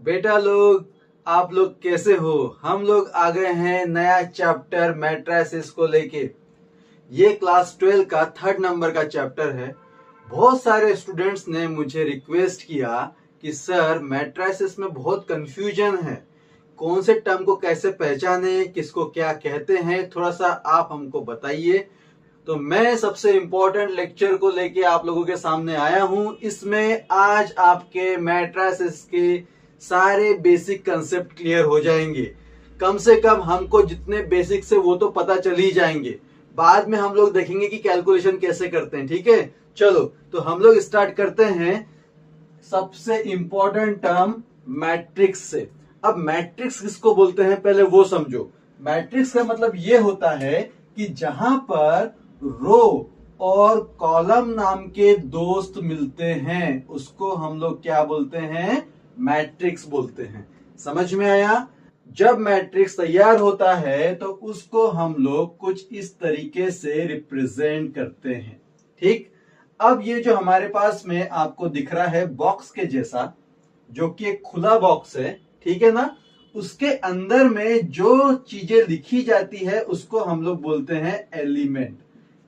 बेटा लोग, आप लोग कैसे हो? हम लोग आ गए हैं नया चैप्टर मैट्रिसेस को लेके। ये क्लास 12 का 3rd नंबर का चैप्टर है। बहुत सारे स्टूडेंट्स ने मुझे रिक्वेस्ट किया कि सर मैट्रिसेस में बहुत कंफ्यूजन है, कौन से टर्म को कैसे पहचाने, किसको क्या कहते हैं, थोड़ा सा आप हमको बताइए। तो मैं सबसे इम्पोर्टेंट लेक्चर को लेके आप लोगों के सामने आया हूं। इसमें आज आपके मैट्रिसेस के सारे बेसिक कंसेप्ट क्लियर हो जाएंगे। कम से कम हमको जितने बेसिक से वो तो पता चल ही जाएंगे। बाद में हम लोग देखेंगे कि कैलकुलेशन कैसे करते हैं। ठीक है, चलो तो हम लोग स्टार्ट करते हैं सबसे इंपॉर्टेंट टर्म मैट्रिक्स से। अब मैट्रिक्स किसको बोलते हैं पहले वो समझो। मैट्रिक्स का मतलब ये होता है कि जहां पर रो और कॉलम नाम के दोस्त मिलते हैं उसको हम लोग क्या बोलते हैं? मैट्रिक्स बोलते हैं। समझ में आया? जब मैट्रिक्स तैयार होता है तो उसको हम लोग कुछ इस तरीके से रिप्रेजेंट करते हैं। ठीक, अब ये जो हमारे पास में आपको दिख रहा है बॉक्स के जैसा, जो कि एक खुला बॉक्स है, ठीक है ना, उसके अंदर में जो चीजें लिखी जाती है उसको हम लोग बोलते हैं एलिमेंट।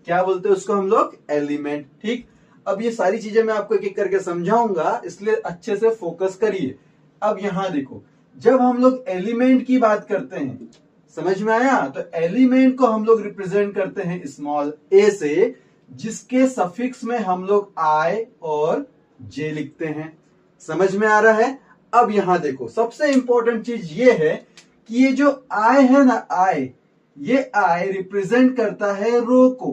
क्या बोलते हैं उसको हम लोग? एलिमेंट। ठीक, अब ये सारी चीजें मैं आपको एक एक करके समझाऊंगा, इसलिए अच्छे से फोकस करिए। अब यहां देखो, जब हम लोग एलिमेंट की बात करते हैं, समझ में आया? तो एलिमेंट को हम लोग रिप्रेजेंट करते हैं स्मॉल ए से, जिसके सफिक्स में हम लोग आई और जे लिखते हैं। समझ में आ रहा है? अब यहां देखो, सबसे इंपॉर्टेंट चीज ये है कि ये जो आई है ना, आई, ये आई रिप्रेजेंट करता है रो को,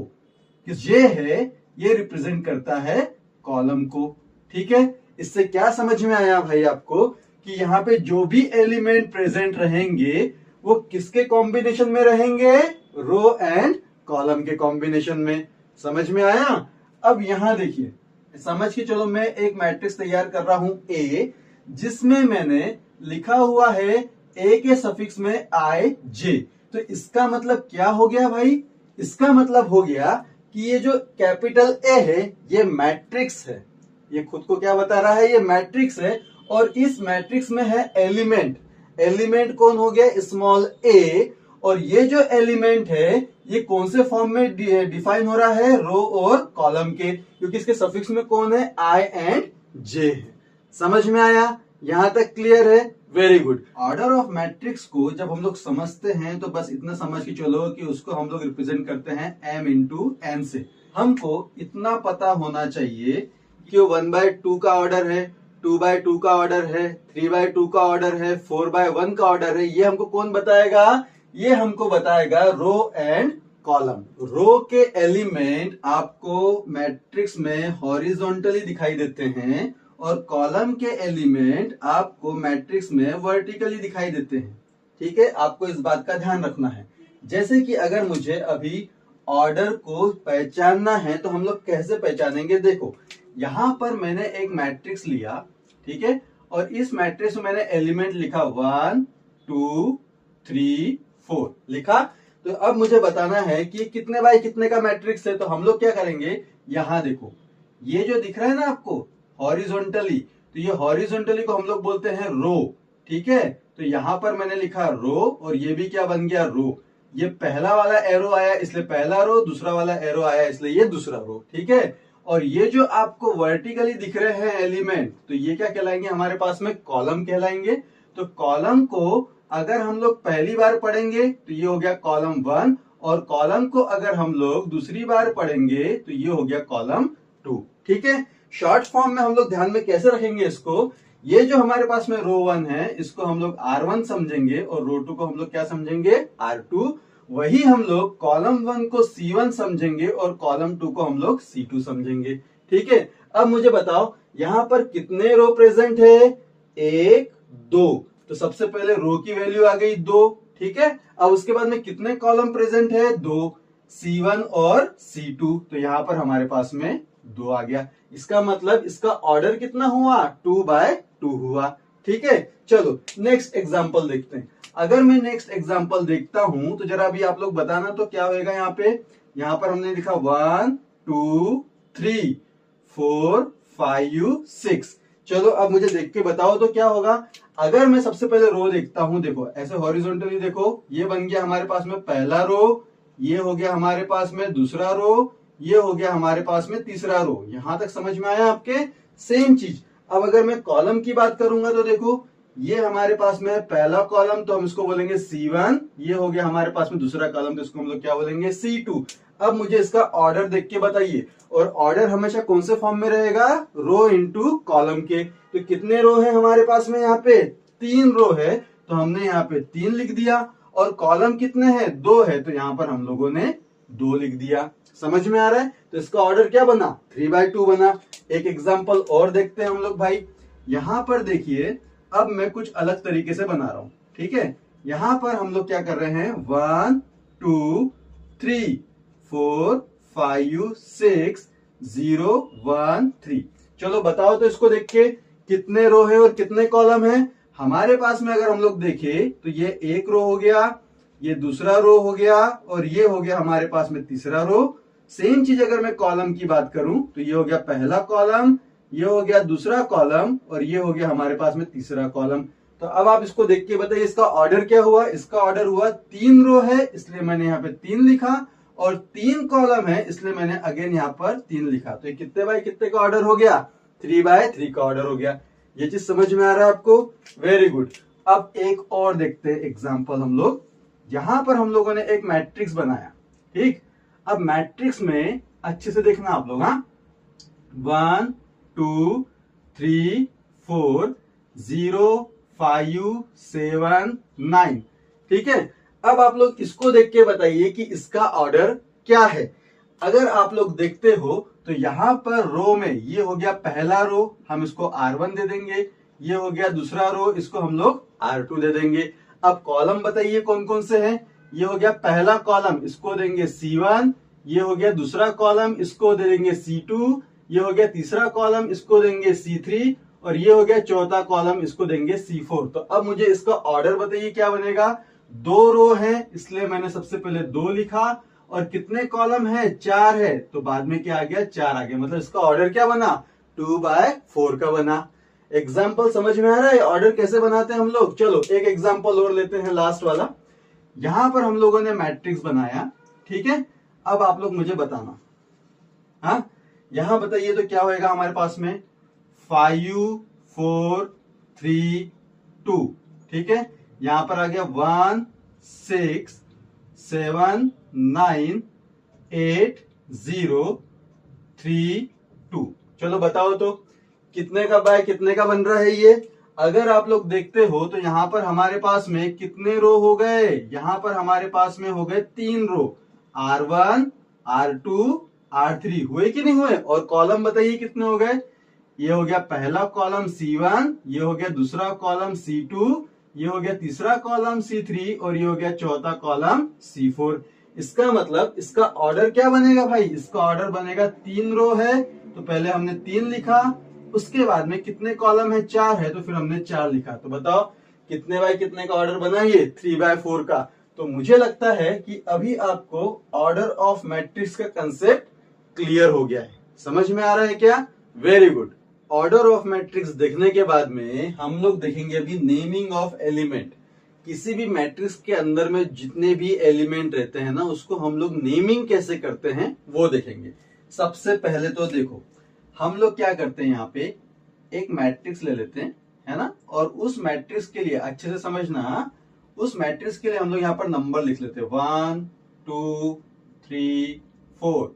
कि जे है ये रिप्रेजेंट करता है कॉलम को। ठीक है, इससे क्या समझ में आया भाई आपको कि यहाँ पे जो भी एलिमेंट प्रेजेंट रहेंगे वो किसके कॉम्बिनेशन में रहेंगे? रो एंड कॉलम के कॉम्बिनेशन में। समझ में आया? अब यहां देखिए, समझ के चलो, मैं एक मैट्रिक्स तैयार कर रहा हूं ए, जिसमें मैंने लिखा हुआ है ए के सफिक्स में आई जे। तो इसका मतलब क्या हो गया भाई? इसका मतलब हो गया कि ये जो कैपिटल ए है ये मैट्रिक्स है। ये खुद को क्या बता रहा है? ये मैट्रिक्स है। और इस मैट्रिक्स में है एलिमेंट। एलिमेंट कौन हो गया? स्मॉल ए। और ये जो एलिमेंट है ये कौन से फॉर्म में डिफाइन हो रहा है? रो और कॉलम के, क्योंकि इसके सफिक्स में कौन है? आई एंड जे है। समझ में आया? यहां तक क्लियर है? Very good. Order of matrix को जब हम लोग समझते हैं तो बस इतना समझ के चलो कि उसको हम लोग रिप्रेजेंट करते हैं m इंटू एन से। हमको इतना पता होना चाहिए कि 1/2 का ऑर्डर है, 2/2 का ऑर्डर है, 3/2 का ऑर्डर है, 4/1 का ऑर्डर है। ये हमको कौन बताएगा? ये हमको बताएगा रो एंड कॉलम। रो के एलिमेंट आपको मैट्रिक्स में हॉरिजॉन्टली दिखाई देते हैं और कॉलम के एलिमेंट आपको मैट्रिक्स में वर्टिकली दिखाई देते हैं। ठीक है, आपको इस बात का ध्यान रखना है। जैसे कि अगर मुझे अभी ऑर्डर को पहचानना है तो हम लोग कैसे पहचानेंगे? देखो, यहां पर मैंने एक मैट्रिक्स लिया, ठीक है, और इस मैट्रिक्स में मैंने एलिमेंट लिखा 1 2 3 4 लिखा। तो अब मुझे बताना है कि कितने बाय कितने का मैट्रिक्स है। तो हम लोग क्या करेंगे? यहां देखो, ये जो दिख रहा है ना आपको हॉरिजॉन्टली, तो ये हॉरिजॉन्टली को हम लोग बोलते हैं रो। ठीक है, तो यहां पर मैंने लिखा रो और ये भी क्या बन गया? रो। ये पहला वाला एरो आया इसलिए पहला रो, दूसरा वाला एरो आया इसलिए ये दूसरा रो। ठीक है, और ये जो आपको वर्टिकली दिख रहे हैं एलिमेंट, तो ये क्या कहलाएंगे? हमारे पास में कॉलम कहलाएंगे। तो कॉलम को अगर हम लोग पहली बार पढ़ेंगे तो ये हो गया कॉलम 1, और कॉलम को अगर हम लोग दूसरी बार पढ़ेंगे तो ये हो गया कॉलम 2। ठीक है, शॉर्ट फॉर्म में हम लोग ध्यान में कैसे रखेंगे इसको? ये जो हमारे पास में रो 1 है इसको हम लोग R1 समझेंगे और रो 2 को हम लोग क्या समझेंगे? R2। वही हम लोग कॉलम 1 को C1 समझेंगे और कॉलम 2 को हम लोग C2 समझेंगे। ठीक है, अब मुझे बताओ यहां पर कितने रो प्रेजेंट है? 1 2। तो सबसे पहले रो की वैल्यू आ गई 2। ठीक है, अब उसके बाद में कितने कॉलम प्रेजेंट है? 2, C1 और C2। तो यहां पर हमारे पास में 2 आ गया। इसका मतलब इसका ऑर्डर कितना हुआ? 2/2 हुआ। ठीक है, चलो नेक्स्ट एग्जांपल देखते हैं। अगर मैं नेक्स्ट एग्जांपल देखता हूं तो जरा अभी आप लोग बताना तो क्या होगा यहाँ पे? यहाँ पर हमने लिखा 1 2 3 4 5 6। चलो अब मुझे देख के बताओ तो क्या होगा। अगर मैं सबसे पहले रो देखता हूं, देखो ऐसे हॉरिजॉन्टली देखो, ये बन गया हमारे पास में पहला रो, ये हो गया हमारे पास में दूसरा रो, ये हो गया हमारे पास में तीसरा रो। यहां तक समझ में आया आपके? सेम चीज अब अगर मैं कॉलम की बात करूंगा तो देखो, ये हमारे पास में है पहला कॉलम, तो हम इसको बोलेंगे C1। ये हो गया हमारे पास में दूसरा कॉलम, तो इसको हम लोग क्या बोलेंगे? C2। अब मुझे इसका ऑर्डर देख के बताइए, और ऑर्डर हमेशा कौन से फॉर्म में रहेगा? रो इंटू कॉलम के। तो कितने रो है हमारे पास में? यहाँ पे 3 रो है, तो हमने यहाँ पे 3 लिख दिया। और कॉलम कितने हैं? 2 है, तो यहाँ पर हम लोगों ने 2 लिख दिया। समझ में आ रहा है? तो इसका ऑर्डर क्या बना? 3/2 बना। एक एग्जाम्पल और देखते हैं हम लोग भाई। यहां पर देखिए, अब मैं कुछ अलग तरीके से बना रहा हूं, ठीक है। यहां पर हम लोग क्या कर रहे हैं? 1 2 3 4 5 6 0 1 3। चलो बताओ तो इसको देख के, कितने रो है और कितने कॉलम है हमारे पास में? अगर हम लोग देखें तो ये एक रो हो गया, ये दूसरा रो हो गया, और ये हो गया हमारे पास में तीसरा रो। सेम चीज अगर मैं कॉलम की बात करूं तो ये हो गया पहला कॉलम, ये हो गया दूसरा कॉलम, और ये हो गया हमारे पास में तीसरा कॉलम। तो अब आप इसको देख के बताइए इसका ऑर्डर क्या हुआ? इसका ऑर्डर हुआ 3 रो है इसलिए मैंने यहाँ पे 3 लिखा, और 3 कॉलम है इसलिए मैंने अगेन यहाँ पर 3 लिखा। तो ये कितने बाय कितने का ऑर्डर हो गया? 3/3 का ऑर्डर हो गया। ये चीज समझ में आ रहा है आपको? Very good. अब एक और देखते हैं एग्जाम्पल हम लोग। यहां पर हम लोगों ने एक मैट्रिक्स बनाया, ठीक। अब मैट्रिक्स में अच्छे से देखना आप लोग, हाँ। 1 2 3 4 0 5 7 9, ठीक है। अब आप लोग इसको देख के बताइए कि इसका ऑर्डर क्या है। अगर आप लोग देखते हो तो यहां पर रो में ये हो गया पहला रो, हम इसको R1 दे देंगे। ये हो गया दूसरा रो, इसको हम लोग R2 दे देंगे। अब कॉलम बताइए कौन कौन से हैं? ये हो गया पहला कॉलम, इसको देंगे C1। ये हो गया दूसरा कॉलम, इसको दे देंगे C2। ये हो गया तीसरा कॉलम, इसको देंगे C3। और ये हो गया चौथा कॉलम, इसको देंगे C4। तो अब मुझे इसका ऑर्डर बताइए क्या बनेगा? 2 रो है इसलिए मैंने सबसे पहले 2 लिखा, और कितने कॉलम है? 4 है, तो बाद में क्या आ गया? 4 आ गया। मतलब इसका ऑर्डर क्या बना? 2/4 का बना। एग्जाम्पल समझ में आ रहा है ऑर्डर कैसे बनाते हैं हम लोग? चलो एक एग्जाम्पल और लेते हैं, लास्ट वाला। यहां पर हम लोगों ने मैट्रिक्स बनाया, ठीक है। अब आप लोग मुझे बताना, हाँ, यहां बताइए तो क्या होएगा हमारे पास में? 5 4 3 2, ठीक है। यहां पर आ गया 1 6 7 9 8 0 3 2। चलो बताओ तो कितने का बाय कितने का बन रहा है ये? अगर आप लोग देखते हो तो यहां पर हमारे पास में कितने रो हो गए? यहां पर हमारे पास में हो गए 3 रो, R1 R2 R3 हुए कि नहीं हुए? और कॉलम बताइए कितने हो गए? ये हो गया पहला कॉलम C1, ये हो गया दूसरा कॉलम C2, ये हो गया तीसरा कॉलम C3, और ये हो गया चौथा कॉलम C4। इसका मतलब इसका ऑर्डर क्या बनेगा भाई? इसका ऑर्डर बनेगा 3 रो है तो पहले हमने 3 लिखा, उसके बाद में कितने कॉलम है? 4 है, तो फिर हमने 4 लिखा। तो बताओ कितने बाय कितने का ऑर्डर बना? ये 3/4 का। तो मुझे लगता है कि अभी आपको ऑर्डर ऑफ मैट्रिक्स का कंसेप्ट क्लियर हो गया है। समझ में आ रहा है क्या? Very good. Order of matrix देखने के बाद में हम लोग देखेंगे अभी नेमिंग ऑफ एलिमेंट। किसी भी मैट्रिक्स के अंदर में जितने भी एलिमेंट रहते हैं ना, उसको हम लोग नेमिंग कैसे करते हैं वो देखेंगे। सबसे पहले तो देखो, हम लोग क्या करते हैं, यहाँ पे एक मैट्रिक्स ले लेते हैं, है ना। और उस मैट्रिक्स के लिए अच्छे से समझना, उस मैट्रिक्स के लिए हम लोग यहाँ पर नंबर लिख लेते हैं 1 2 3 4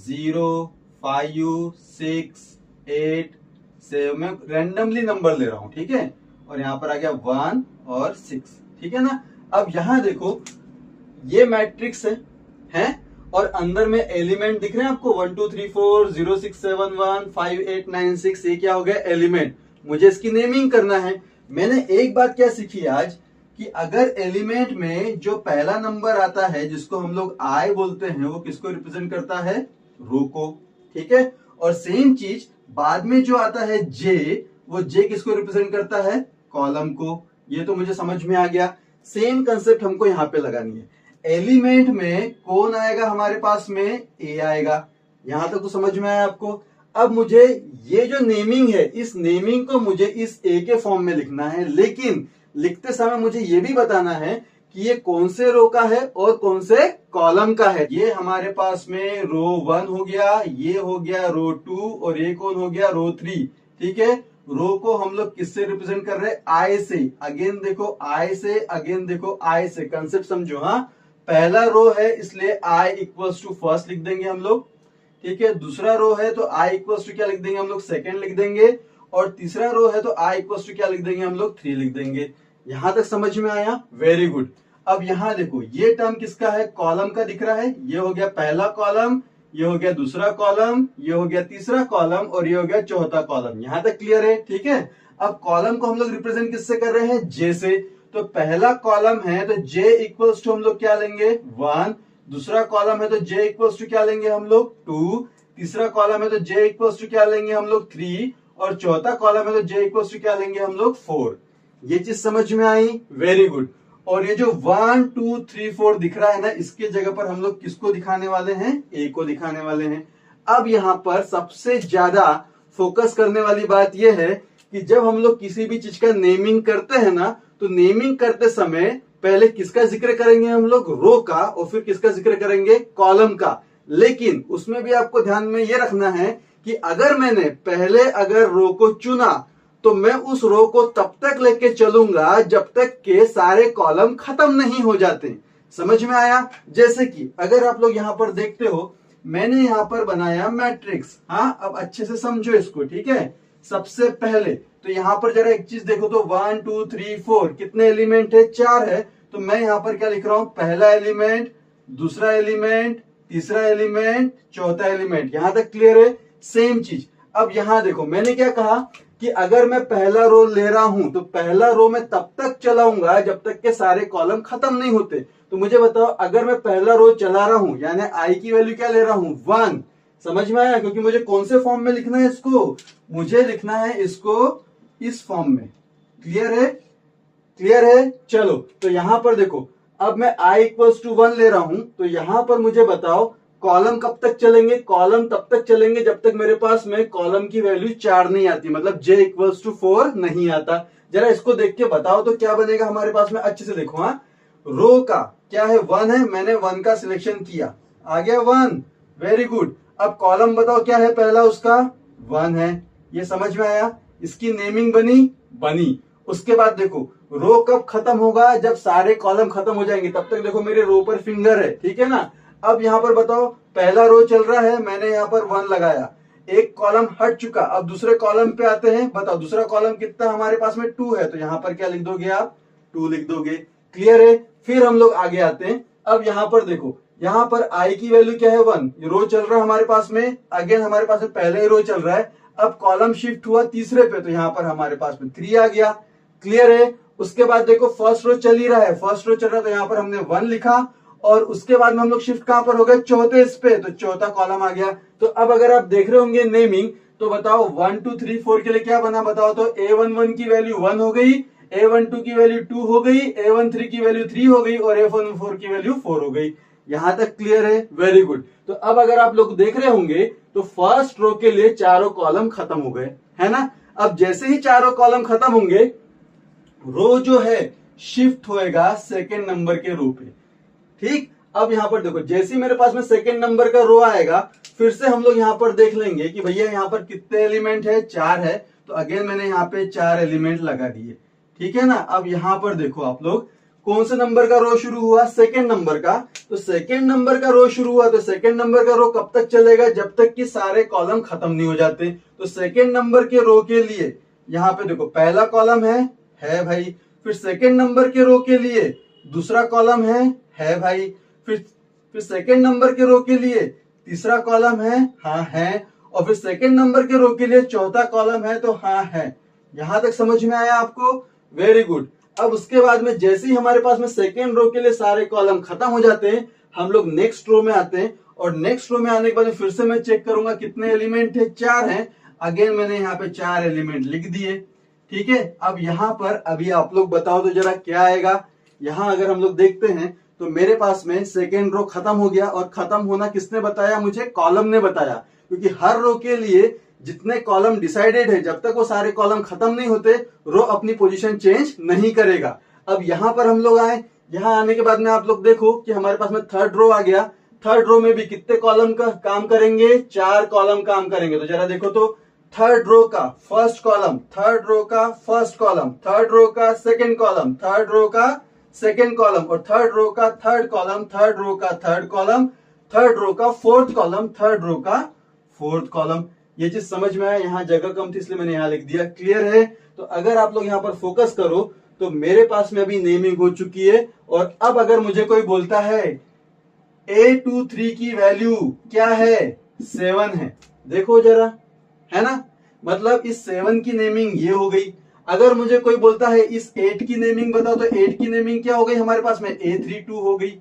0 5 6 8 7। मैं रैंडमली नंबर ले रहा हूं, ठीक है। और यहाँ पर आ गया 1 और 6, ठीक है ना। अब यहाँ देखो ये मैट्रिक्स है और अंदर में एलिमेंट दिख रहे हैं आपको 1 2 3 4 0 6 7 1 5 8 9 6। ये क्या हो गया? एलिमेंट। मुझे इसकी नेमिंग करना है। मैंने एक बात क्या सीखी आज, कि अगर एलिमेंट में जो पहला नंबर आता है जिसको हम लोग आई बोलते हैं, वो किसको रिप्रेजेंट करता है? रो को, ठीक है। और सेम चीज बाद में जो आता है जे, वो जे किसको रिप्रेजेंट करता है? कॉलम को। ये तो मुझे समझ में आ गया। सेम कंसेप्ट हमको यहाँ पे लगानी है। एलिमेंट में कौन आएगा हमारे पास में? ए आएगा। यहां तक तो समझ में आया आपको। अब मुझे ये जो नेमिंग है, इस नेमिंग को मुझे इस ए के फॉर्म में लिखना है, लेकिन लिखते समय मुझे ये भी बताना है कि ये कौन से रो का है और कौन से कॉलम का है। ये हमारे पास में रो 1 हो गया, ये हो गया रो 2 और ये कौन हो गया रो 3। ठीक है, रो को हम लोग किससे रिप्रेजेंट कर रहे हैं? आई से। अगेन देखो आई से, अगेन देखो आई से, कंसेप्ट समझो। हाँ, पहला रो है इसलिए आई इक्वल्स टू फर्स्ट लिख देंगे हम लोग। ठीक है, दूसरा रो है तो आई इक्वल्स टू क्या लिख देंगे हम लोग? सेकंड लिख देंगे। और तीसरा रो है तो आई इक्वल्स टू क्या लिख देंगे हम लोग? 3 लिख देंगे। यहां तक समझ में आया? Very good. अब यहां देखो ये टर्म किसका है? कॉलम का दिख रहा है। ये हो गया पहला कॉलम, ये हो गया दूसरा कॉलम, ये हो गया तीसरा कॉलम और ये हो गया चौथा कॉलम। यहां तक क्लियर है? ठीक है, अब कॉलम को हम लोग रिप्रेजेंट किससे कर रहे हैं? जे से। तो पहला कॉलम है तो जे इक्वल्स टू हम लोग क्या लेंगे? 1। दूसरा कॉलम है तो जे इक्वल्स टू क्या लेंगे हम लोग? 2। तीसरा कॉलम है तो जे इक्वल्स टू क्या लेंगे हम लोग? 3। और चौथा कॉलम है तो जे इक्वल्स टू क्या लेंगे हम लोग? 4। ये चीज समझ में आई? Very good. और ये जो 1 2 3 4 दिख रहा है ना, इसके जगह पर हम लोग किसको दिखाने वाले हैं? ए को दिखाने वाले हैं। अब यहां पर सबसे ज्यादा फोकस करने वाली बात यह है कि जब हम लोग किसी भी चीज का नेमिंग करते हैं ना, तो नेमिंग करते समय पहले किसका जिक्र करेंगे हम लोग? रो का। और फिर किसका जिक्र करेंगे? कॉलम का। लेकिन उसमें भी आपको ध्यान में ये रखना है कि अगर मैंने पहले अगर रो को चुना तो मैं उस रो को तब तक लेके चलूंगा जब तक के सारे कॉलम खत्म नहीं हो जाते। समझ में आया? जैसे कि अगर आप लोग यहां पर देखते हो, मैंने यहां पर बनाया मैट्रिक्स। हाँ, अब अच्छे से समझो इसको। ठीक है, सबसे पहले तो यहां पर जरा एक चीज देखो तो 1 2 3 4 कितने एलिमेंट है? 4 है। तो मैं यहां पर क्या लिख रहा हूं? पहला एलिमेंट, दूसरा एलिमेंट, तीसरा एलिमेंट, चौथा एलिमेंट। यहां तक क्लियर है? सेम चीज। अब यहां देखो मैंने क्या कहा कि अगर मैं पहला रो ले रहा हूं तो पहला रो मैं तब तक चलाऊंगा जब तक के सारे कॉलम खत्म नहीं होते। तो मुझे बताओ, अगर मैं पहला रो चला रहा हूं यानी आई की वैल्यू क्या ले रहा हूं? 1। समझ में आया? क्योंकि मुझे कौन से फॉर्म में लिखना है इसको? मुझे लिखना है इसको इस फॉर्म में। क्लियर है? क्लियर है? चलो, तो यहां पर देखो, अब मैं i इक्वल्स टू 1 ले रहा हूं। तो यहां पर मुझे बताओ कॉलम कब तक चलेंगे? कॉलम तब तक चलेंगे जब तक मेरे पास में कॉलम की वैल्यू 4 नहीं आती, मतलब j इक्वल्स टू 4 नहीं आता। जरा इसको देख के बताओ तो क्या बनेगा हमारे पास में? अच्छे से देखो। हाँ, रो का क्या है? 1 है। मैंने 1 का सिलेक्शन किया, आ गया 1। Very good. अब कॉलम बताओ क्या है? पहला उसका 1 है। ये समझ में आया? इसकी नेमिंग बनी? बनी। उसके बाद देखो रो कब खत्म होगा? जब सारे कॉलम खत्म हो जाएंगे। तब तक देखो मेरे रो पर फिंगर है। ठीक है ना? अब यहां पर बताओ, पहला रो चल रहा है, मैंने यहां पर 1 लगाया, एक कॉलम हट चुका। अब दूसरे कॉलम पे आते हैं। बताओ दूसरा कॉलम कितना हमारे पास में? 2 है। तो यहां पर क्या लिख दोगे आप? 2 लिख दोगे। क्लियर है? फिर हम लोग आगे आते हैं। अब यहां पर देखो, यहां पर आई की वैल्यू क्या है? 1। रो चल रहा है हमारे पास में। अगेन हमारे पास में पहले ही रो चल रहा है। अब कॉलम शिफ्ट हुआ तीसरे पे, तो यहां पर हमारे पास में 3 आ गया। क्लियर है? उसके बाद देखो फर्स्ट रो चल ही रहा है, फर्स्ट रो चल रहा है, तो यहां पर हमने 1 लिखा। और उसके बाद में हम लोग शिफ्ट कहां पर हो गए? चौथे इस पे, तो चौथा कॉलम आ गया। तो अब अगर आप देख रहे होंगे नेमिंग, तो बताओ 1 2 3 4 के लिए क्या बना? बताओ तो A11 की वैल्यू 1 हो गई, A12 की वैल्यू 2 हो गई, A13 की वैल्यू 3 हो गई और A14 की वैल्यू 4 हो गई। यहां तक क्लियर है? Very good. तो अब अगर आप लोग देख रहे होंगे तो फर्स्ट रो के लिए चारों कॉलम खत्म हो गए, है ना? अब जैसे ही चारों कॉलम खत्म होंगे, रो जो है शिफ्ट होएगा सेकेंड नंबर के रो पे। ठीक, अब यहां पर देखो, जैसे ही मेरे पास में सेकेंड नंबर का रो आएगा, फिर से हम लोग यहां पर देख लेंगे कि भैया यहां पर कितने एलिमेंट है? 4 है। तो अगेन मैंने यहां पे 4 एलिमेंट लगा दिए। ठीक है ना? अब यहां पर देखो आप लोग, कौन से नंबर का रो शुरू हुआ? सेकेंड नंबर का। तो सेकेंड नंबर का रो शुरू हुआ, तो सेकेंड नंबर का रो कब तक चलेगा? जब तक कि सारे कॉलम खत्म नहीं हो जाते। तो सेकेंड नंबर के रो के लिए यहां पे देखो, पहला कॉलम है भाई। फिर सेकेंड नंबर के रो के लिए दूसरा कॉलम है भाई। फिर सेकेंड नंबर के रो के लिए तीसरा कॉलम हाँ है। और फिर सेकेंड नंबर के रो के लिए चौथा कॉलम है, तो हाँ है। यहां तक समझ में आया आपको? Very good. अब उसके बाद में जैसे ही हमारे पास में सेकेंड रो के लिए सारे कॉलम खत्म हो जाते हैं, हम लोग नेक्स्ट रो में आते हैं। और नेक्स्ट रो में आने के बाद फिर से मैं चेक करूंगा कितने एलिमेंट है? 4 है। अगेन मैंने यहाँ पे 4 एलिमेंट लिख दिए। ठीक है, अब यहां पर अभी आप लोग बताओ तो जरा क्या आएगा? यहां अगर हम लोग देखते हैं तो मेरे पास में सेकेंड रो खत्म हो गया। और खत्म होना किसने बताया मुझे? कॉलम ने बताया। क्योंकि हर रो के लिए जितने कॉलम डिसाइडेड है, जब तक वो सारे कॉलम खत्म नहीं होते रो अपनी पोजीशन चेंज नहीं करेगा। अब यहां पर हम लोग आए, यहां आने के बाद में आप लोग देखो कि हमारे पास में थर्ड रो आ गया। थर्ड रो में भी कितने कॉलम का काम करेंगे, 4 कॉलम काम करेंगे। तो जरा देखो तो थर्ड रो का फर्स्ट कॉलम, थर्ड रो का फर्स्ट कॉलम, थर्ड रो का सेकंड कॉलम, थर्ड रो का सेकंड कॉलम, और थर्ड रो का थर्ड कॉलम, थर्ड रो का थर्ड कॉलम, थर्ड रो का फोर्थ कॉलम, थर्ड रो का फोर्थ कॉलम। ये चीज समझ में आया? यहाँ जगह कम थी इसलिए मैंने यहाँ लिख दिया। क्लियर है? तो अगर आप लोग यहाँ पर फोकस करो तो मेरे पास में अभी नेमिंग हो चुकी है। और अब अगर मुझे कोई बोलता है A23 की वैल्यू क्या है, 7 है, देखो जरा, है ना, मतलब इस 7 की नेमिंग ये हो गई। अगर मुझे कोई बोलता है इस 8 की नेमिंग बताओ, तो 8 की नेमिंग क्या हो गई हमारे पास में, A32 हो गई।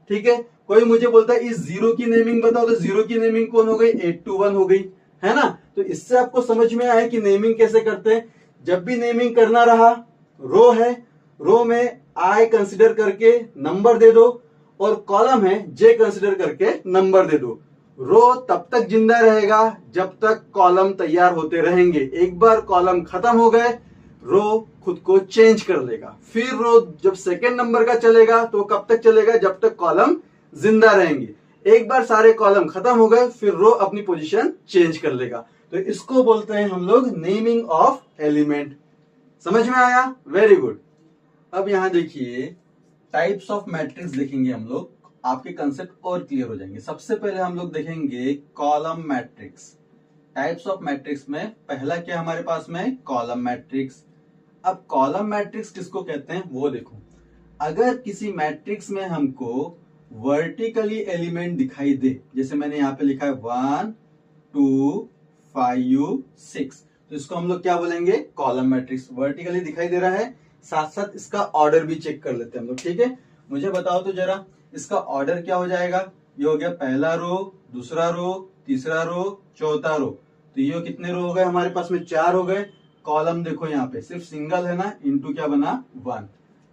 ठीक है, कोई मुझे बोलता है इस 0 की नेमिंग बताओ, तो 0 की नेमिंग कौन हो गई, 821 हो गई, है ना। तो इससे आपको समझ में आया कि नेमिंग कैसे करते हैं। जब भी नेमिंग करना रहा, रो है, रो में I कंसिडर करके नंबर दे दो, और कॉलम है J कंसिडर करके नंबर दे दो। रो तब तक जिंदा रहेगा जब तक कॉलम तैयार होते रहेंगे। एक बार कॉलम खत्म हो गए, रो खुद को चेंज कर लेगा। फिर रो जब सेकेंड नंबर का चलेगा तो कब तक चलेगा, जब तक कॉलम जिंदा रहेंगे। एक बार सारे कॉलम खत्म हो गए फिर रो अपनी पोजीशन चेंज कर लेगा। तो इसको बोलते हैं हम लोग नेमिंग ऑफ एलिमेंट। समझ में आया? Very good. अब यहां देखिए टाइप्स ऑफ मैट्रिक्स देखेंगे हम लोग, आपके कंसेप्ट और क्लियर हो जाएंगे। सबसे पहले हम लोग देखेंगे column matrix. Types of matrix में पहला क्या हमारे पास में, कॉलम मैट्रिक्स। अब कॉलम मैट्रिक्स किसको कहते हैं वो देखो। अगर किसी मैट्रिक्स में हमको वर्टिकली एलिमेंट दिखाई दे, जैसे मैंने यहाँ पे लिखा है 1 2 5 6, तो इसको हम लोग क्या बोलेंगे, कॉलम मैट्रिक्स। वर्टिकली दिखाई दे रहा है, साथ साथ इसका ऑर्डर भी चेक कर लेते हैं हम लोग। ठीक है, मुझे बताओ तो जरा इसका ऑर्डर क्या हो जाएगा। ये हो गया पहला रो, दूसरा रो, तीसरा रो, चौथा रो। तो ये कितने रो हो गए हमारे पास में, 4 हो गए। कॉलम देखो यहाँ पे सिर्फ सिंगल है ना, इंटू क्या बना, 1।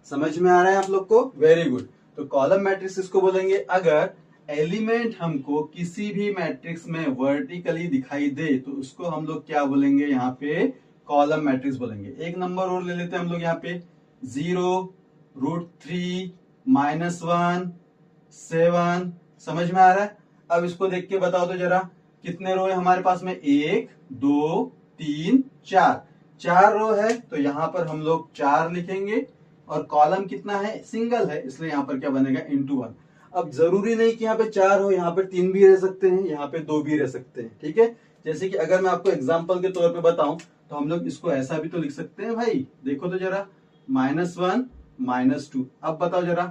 समझ में आ रहा है आप लोग को? Very good. तो कॉलम मैट्रिक्स इसको बोलेंगे। अगर एलिमेंट हमको किसी भी मैट्रिक्स में वर्टिकली दिखाई दे तो उसको हम लोग क्या बोलेंगे, यहाँ पे कॉलम मैट्रिक्स बोलेंगे। एक नंबर और ले लेते हैं हम लोग यहाँ पे, 0 √3 -1 7। समझ में आ रहा है? अब इसको देख के बताओ तो जरा कितने रो है हमारे पास में, 1 2 3 4। 4 रो है तो यहाँ पर हम लोग 4 लिखेंगे, और कॉलम कितना है, सिंगल है, इसलिए यहाँ पर क्या बनेगा, इंटू 1। अब जरूरी नहीं कि यहाँ पे 4 हो, यहाँ पे 3 भी रह सकते हैं, यहाँ पे 2 भी रह सकते हैं। ठीक है, जैसे कि अगर मैं आपको एग्जाम्पल के तौर पे बताऊं तो हम लोग इसको ऐसा भी तो लिख सकते हैं भाई। देखो तो जरा, -1 -2। अब बताओ जरा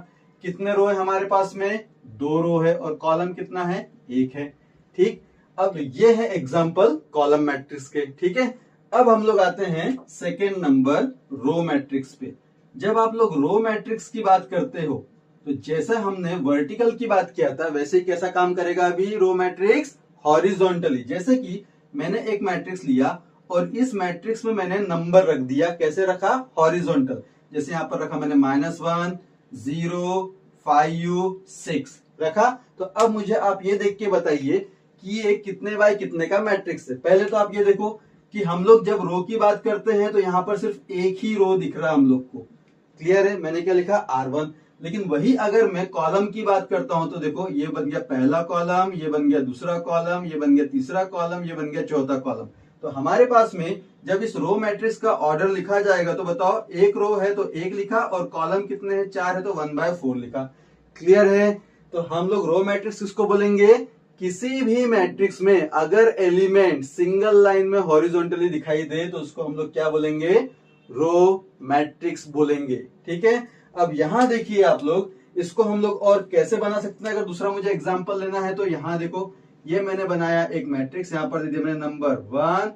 कितने रो है हमारे पास में, 2 रो है, और कॉलम कितना है, 1 है। ठीक, अब ये है एग्जाम्पल कॉलम मैट्रिक्स के। ठीक है, अब हम लोग आते हैं सेकेंड नंबर रो मैट्रिक्स पे। जब आप लोग रो मैट्रिक्स की बात करते हो तो जैसा हमने वर्टिकल की बात किया था वैसे ही कैसा काम करेगा अभी रो मैट्रिक्स, हॉरिजॉन्टली। जैसे कि मैंने एक मैट्रिक्स लिया और इस मैट्रिक्स में मैंने नंबर रख दिया, कैसे रखा, हॉरिजॉन्टल। जैसे यहां पर रखा मैंने -1 0 5 6 रखा। तो अब मुझे आप ये देख के बताइए कि ये कितने बाय कितने का मैट्रिक्स है। पहले तो आप ये देखो कि हम लोग जब रो की बात करते हैं तो यहाँ पर सिर्फ एक ही रो दिख रहा है हम लोग को। क्लियर है? मैंने क्या लिखा, R1। लेकिन वही अगर मैं कॉलम की बात करता हूं तो देखो ये बन गया पहला कॉलम, ये बन गया दूसरा कॉलम, ये बन गया तीसरा कॉलम, ये बन गया चौथा कॉलम। तो हमारे पास में जब इस रो मैट्रिक्स का ऑर्डर लिखा जाएगा तो बताओ, एक रो है तो 1 लिखा, और कॉलम कितने हैं, 4 है तो 1/4 लिखा। क्लियर है? तो हम लोग रो मैट्रिक्स किसको बोलेंगे, किसी भी मैट्रिक्स में अगर एलिमेंट सिंगल लाइन में हॉरिजॉन्टली दिखाई दे तो उसको हम लोग क्या बोलेंगे, रो मैट्रिक्स बोलेंगे। ठीक है, अब यहां देखिए आप लोग, इसको हम लोग और कैसे बना सकते हैं। अगर दूसरा मुझे एग्जांपल लेना है तो यहां देखो, ये मैंने बनाया एक मैट्रिक्स, यहां पर दे दिया मैंने नंबर 1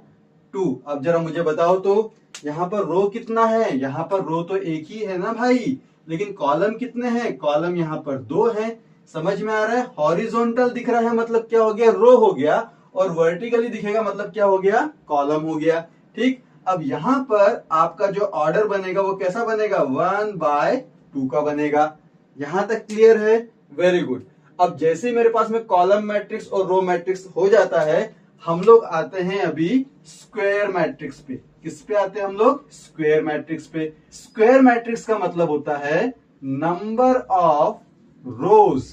2। अब जरा मुझे बताओ तो यहाँ पर रो कितना है, यहाँ पर रो तो एक ही है ना भाई, लेकिन कॉलम कितने हैं, कॉलम यहाँ पर 2 है। समझ में आ रहा है? हॉरिजॉन्टल दिख रहा है मतलब क्या हो गया, रो हो गया, और वर्टिकली दिखेगा मतलब क्या हो गया, कॉलम हो गया। ठीक, अब यहां पर आपका जो ऑर्डर बनेगा वो कैसा बनेगा, 1/2 का बनेगा। यहां तक क्लियर है? Very good. अब जैसे ही मेरे पास में कॉलम मैट्रिक्स और रो मैट्रिक्स हो जाता है, हम लोग आते हैं अभी स्क्वायर मैट्रिक्स पे। किस पे आते हैं हम लोग? स्क्वायर मैट्रिक्स पे। स्क्वायर मैट्रिक्स का मतलब होता है number of rows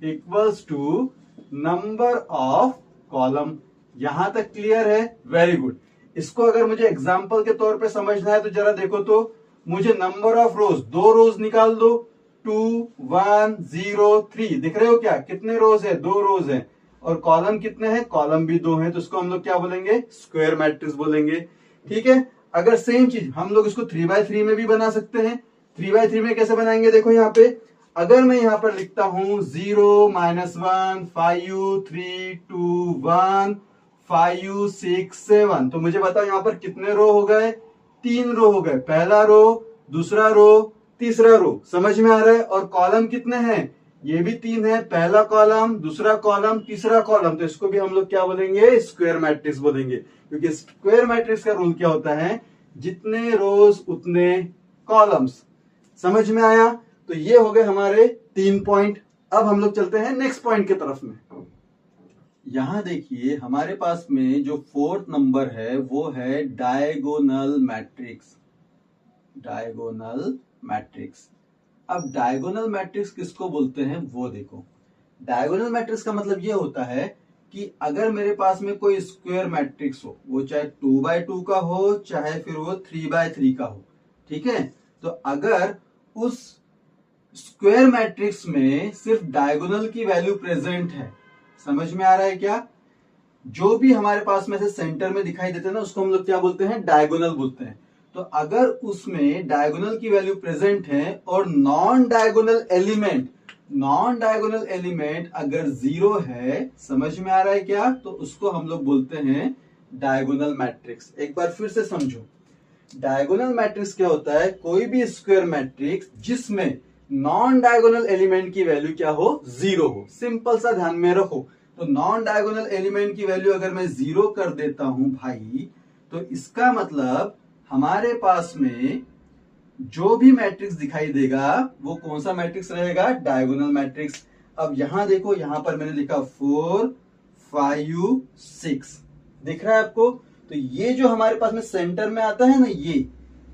equals to number of column. यहां तक क्लियर है? Very good. इसको अगर मुझे एग्जाम्पल के तौर पे समझना है तो जरा देखो तो, मुझे नंबर ऑफ रोज, 2 रोज निकाल दो, 2 1 0 3। दिख रहे हो क्या? कितने रोज है? 2 रोज है। और कॉलम कितने हैं? कॉलम भी 2 हैं। तो इसको हम लोग क्या बोलेंगे? स्क्वायर मैट्रिक्स बोलेंगे। ठीक है। अगर सेम चीज हम लोग इसको 3x3 में भी बना सकते हैं। 3x3 में कैसे बनाएंगे? देखो यहाँ पे, अगर मैं यहां पर लिखता हूं 0 -1 5 3 2 1 5 6 7, तो मुझे बताओ यहां पर कितने रो हो गए? 3 रो हो गए। पहला रो, दूसरा रो, तीसरा रो। समझ में आ रहा है? और कॉलम कितने हैं? ये भी 3 है। पहला कॉलम, दूसरा कॉलम, तीसरा कॉलम। तो इसको भी हम लोग क्या बोलेंगे? स्क्वायर मैट्रिक्स बोलेंगे। क्योंकि स्क्वायर मैट्रिक्स का रूल क्या होता है? जितने रोज उतने कॉलम्स। समझ में आया? तो ये हो गए हमारे 3 पॉइंट। अब हम लोग चलते हैं नेक्स्ट पॉइंट की तरफ में। यहां देखिए हमारे पास में जो 4th नंबर है वो है डायगोनल मैट्रिक्स। Diagonal matrix. अब डायगोनल मैट्रिक्स किसको बोलते हैं वो देखो। डायगोनल मैट्रिक्स का मतलब ये होता है कि अगर मेरे पास में कोई स्क्वायर मैट्रिक्स हो, वो चाहे 2x2 का हो, चाहे फिर वो 3x3 का हो। ठीक है। तो अगर उस स्क्वायर मैट्रिक्स में सिर्फ डायगोनल की वैल्यू प्रेजेंट है, समझ में आ रहा है क्या? जो भी हमारे पास में से सेंटर में दिखाई देते हैं ना, उसको हम लोग क्या बोलते हैं? डायगोनल बोलते हैं। तो अगर उसमें डायगोनल की वैल्यू प्रेजेंट है और नॉन डायगोनल एलिमेंट अगर 0 है, समझ में आ रहा है क्या? तो उसको हम लोग बोलते हैं डायगोनल मैट्रिक्स। एक बार फिर से समझो, डायगोनल मैट्रिक्स क्या होता है? कोई भी स्क्वायर मैट्रिक्स जिसमें नॉन डायगोनल एलिमेंट की वैल्यू क्या हो? 0 हो। सिंपल सा ध्यान में रखो। तो नॉन डायगोनल एलिमेंट की वैल्यू अगर मैं 0 कर देता हूं भाई, तो इसका मतलब हमारे पास में जो भी मैट्रिक्स दिखाई देगा वो कौन सा मैट्रिक्स रहेगा? Diagonal matrix. अब यहां देखो, यहां पर मैंने लिखा 4 5 6। दिख रहा है आपको? तो ये जो हमारे पास में सेंटर में आता है ना, ये,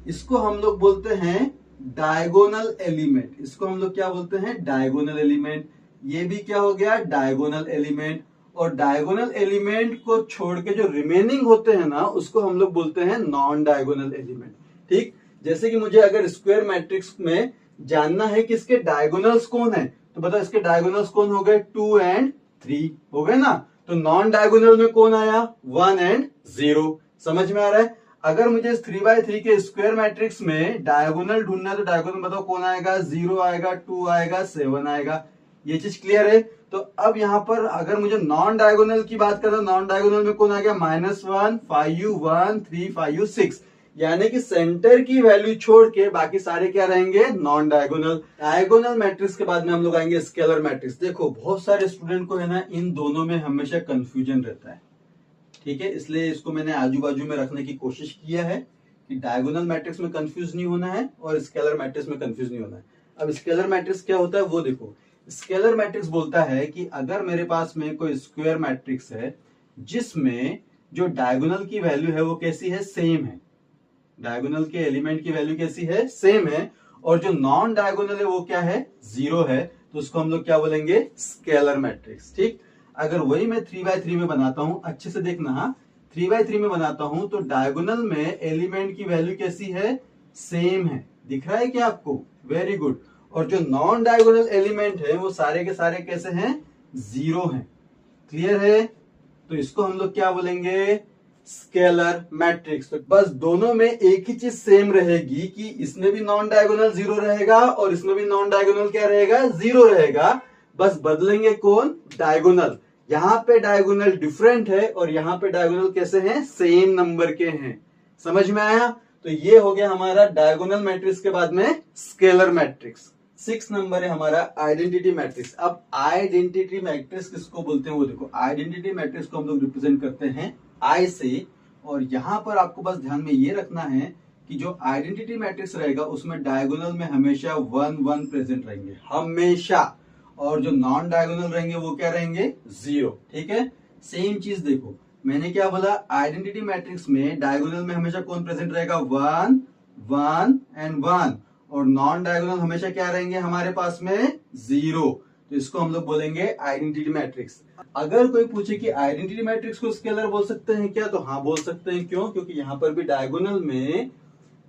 इसको हम लोग बोलते हैं डायगोनल एलिमेंट। इसको हम लोग क्या बोलते हैं? Diagonal element. ये भी क्या हो गया? Diagonal element. और डायगोनल एलिमेंट को छोड़ के जो रिमेनिंग होते हैं ना, उसको हम लोग बोलते हैं नॉन डायगोनल एलिमेंट। ठीक। जैसे कि मुझे अगर स्क्वायर मैट्रिक्स में जानना है कि इसके डायगोनल्स कौन है, तो बताओ इसके डायगोनल्स कौन हो गए? 2 और 3 हो गए ना। तो नॉन डायगोनल में कौन आया? 1 और 0। समझ में आ रहा है? अगर मुझे 3x3 के स्क्वायर मैट्रिक्स में डायगोनल ढूंढना है तो डायगोनल बताओ कौन आएगा? 0 आएगा, 2 आएगा, 7 आएगा। ये चीज क्लियर है? तो अब यहां पर अगर मुझे नॉन डायगोनल की बात करें, नॉन डायगोनल में कौन आ गया? -1 5 1 3 5 6। यानी कि सेंटर की वैल्यू छोड़ के बाकी सारे क्या रहेंगे? Non diagonal. डायगोनल मैट्रिक्स के बाद में हम लोग आएंगे स्केलर मैट्रिक्स। देखो बहुत सारे स्टूडेंट को है ना, इन दोनों में हमेशा कंफ्यूजन रहता है। ठीक है, इसलिए इसको मैंने आजू बाजू में रखने की कोशिश किया है कि डायगोनल मैट्रिक्स में कंफ्यूज नहीं होना है और स्केलर मैट्रिक्स में कंफ्यूज नहीं होना है। अब स्केलर मैट्रिक्स क्या होता है वो देखो। स्केलर मैट्रिक्स बोलता है कि अगर मेरे पास में कोई स्क्वायर मैट्रिक्स है जिसमें जो डायगोनल की वैल्यू है वो कैसी है? सेम है। डायगोनल के एलिमेंट की वैल्यू कैसी है? सेम है। और जो नॉन डायगोनल है वो क्या है? 0 है। तो उसको हम लोग क्या बोलेंगे? Scalar matrix. ठीक। अगर वही मैं 3x3 में बनाता हूं, अच्छे से देखना, 3x3 में बनाता हूं तो डायगोनल में एलिमेंट की वैल्यू कैसी है? सेम है। दिख रहा है क्या आपको? Very good. और जो नॉन डायगोनल एलिमेंट है वो सारे के सारे कैसे हैं? 0 हैं। क्लियर है? तो इसको हम लोग क्या बोलेंगे? Scalar matrix. तो बस दोनों में एक ही चीज सेम रहेगी कि इसमें भी नॉन डायगोनल 0 रहेगा और इसमें भी नॉन डायगोनल क्या रहेगा? 0 रहेगा। बस बदलेंगे कौन? डायगोनल। यहां पे डायगोनल डिफरेंट है और यहां पे डायगोनल कैसे हैं? सेम नंबर के हैं। समझ में आया? तो ये हो गया हमारा डायगोनल मैट्रिक्स के बाद में स्केलर मैट्रिक्स। 6 नंबर है हमारा आइडेंटिटी मैट्रिक्स। अब आइडेंटिटी मैट्रिक्स किसको बोलते हैं वो देखो। आइडेंटिटी मैट्रिक्स को हम लोग रिप्रेजेंट करते हैं आई से। और यहां पर आपको बस ध्यान में ये रखना है कि जो आइडेंटिटी मैट्रिक्स रहेगा उसमें डायगोनल में हमेशा 1 1 प्रेजेंट रहेंगे, हमेशा। और जो नॉन डायगोनल रहेंगे वो क्या रहेंगे? 0। ठीक है। सेम चीज देखो, मैंने क्या बोला, आइडेंटिटी मैट्रिक्स में डायगोनल में हमेशा कौन प्रेजेंट रहेगा, 1 1 एंड 1, और नॉन डायगोनल हमेशा क्या रहेंगे हमारे पास में, 0। तो इसको हम लोग बोलेंगे आइडेंटिटी मैट्रिक्स। अगर कोई पूछे कि आइडेंटिटी मैट्रिक्स को स्केलर बोल सकते हैं क्या, तो हाँ बोल सकते हैं। क्यों? क्योंकि यहाँ पर भी डायगोनल में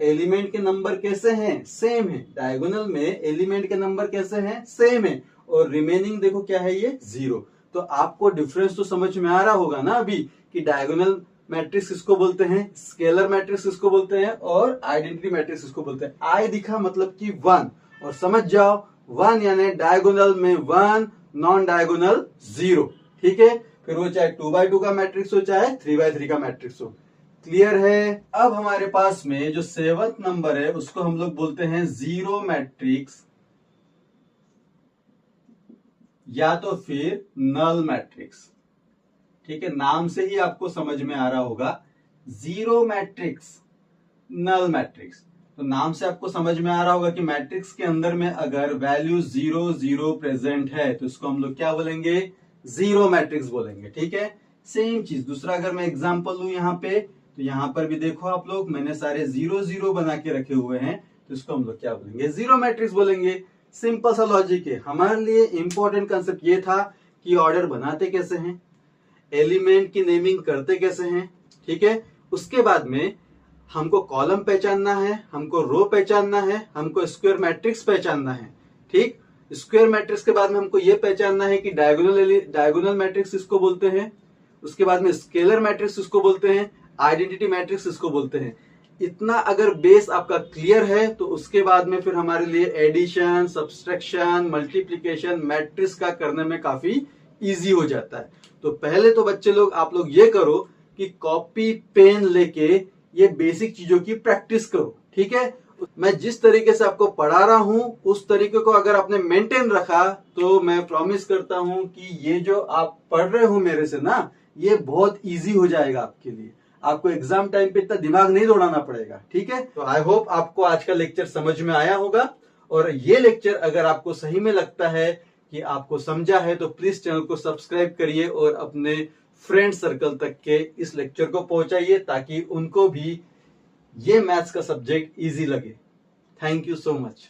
एलिमेंट के नंबर कैसे हैं, सेम है। डायगोनल में एलिमेंट के नंबर कैसे हैं, सेम है, और रिमेनिंग देखो क्या है, ये 0। तो आपको डिफरेंस तो समझ में आ रहा होगा ना अभी कि डायगोनल मैट्रिक्स किसको बोलते हैं, स्केलर मैट्रिक्स किसको बोलते हैं, और आइडेंटिटी मैट्रिक्स किसको बोलते हैं। आई दिखा मतलब कि 1, और समझ जाओ 1 यानी डायगोनल में 1, नॉन डायगोनल 0। ठीक है, फिर वो चाहे 2x2 का मैट्रिक्स हो चाहे 3x3 का मैट्रिक्स हो। क्लियर है? अब हमारे पास में जो 7th नंबर है उसको हम लोग बोलते हैं जीरो मैट्रिक्स, या तो फिर नल मैट्रिक्स। ठीक है, नाम से ही आपको समझ में आ रहा होगा, जीरो मैट्रिक्स, नल मैट्रिक्स। तो नाम से आपको समझ में आ रहा होगा कि मैट्रिक्स के अंदर में अगर वैल्यू 0 0 प्रेजेंट है तो इसको हम लोग क्या बोलेंगे, जीरो मैट्रिक्स बोलेंगे। ठीक है, सेम चीज दूसरा अगर मैं एग्जांपल लूं यहाँ पे, तो यहाँ पर भी देखो आप लोग, मैंने सारे 0 0 बना के रखे हुए हैं, तो इसको हम लोग क्या बोलेंगे, जीरो मैट्रिक्स बोलेंगे। सिंपल सा लॉजिक है। हमारे लिए इंपॉर्टेंट कंसेप्ट ये था कि ऑर्डर बनाते कैसे हैं, एलिमेंट की नेमिंग करते कैसे हैं। ठीक है, उसके बाद में हमको कॉलम पहचानना है, हमको रो पहचानना है, हमको स्क्वायर मैट्रिक्स पहचानना है। ठीक, स्क्वायर मैट्रिक्स के बाद में हमको ये पहचानना है कि डायगोनल मैट्रिक्स इसको बोलते हैं, उसके बाद में स्केलर मैट्रिक्स इसको बोलते हैं, आइडेंटिटी मैट्रिक्स इसको बोलते हैं। इतना अगर बेस आपका क्लियर है तो उसके बाद में फिर हमारे लिए एडिशन, सब्सट्रैक्शन, मल्टीप्लिकेशन, मैट्रिक्स का करने में काफी इजी हो जाता है। तो पहले तो बच्चे लोग आप लोग ये करो कि कॉपी पेन लेके ये बेसिक चीजों की प्रैक्टिस करो। ठीक है, मैं जिस तरीके से आपको पढ़ा रहा हूं उस तरीके को अगर आपने मेंटेन रखा तो मैं प्रॉमिस करता हूं कि ये जो आप पढ़ रहे हो मेरे से ना, ये बहुत इजी हो जाएगा आपके लिए। आपको एग्जाम टाइम पे इतना दिमाग नहीं दौड़ाना पड़ेगा। ठीक है, तो आई होप आपको आज का लेक्चर समझ में आया होगा, और ये लेक्चर अगर आपको सही में लगता है कि आपको समझा है तो प्लीज चैनल को सब्सक्राइब करिए और अपने फ्रेंड सर्कल तक के इस लेक्चर को पहुंचाइए ताकि उनको भी ये मैथ्स का सब्जेक्ट इजी लगे। Thank you so much.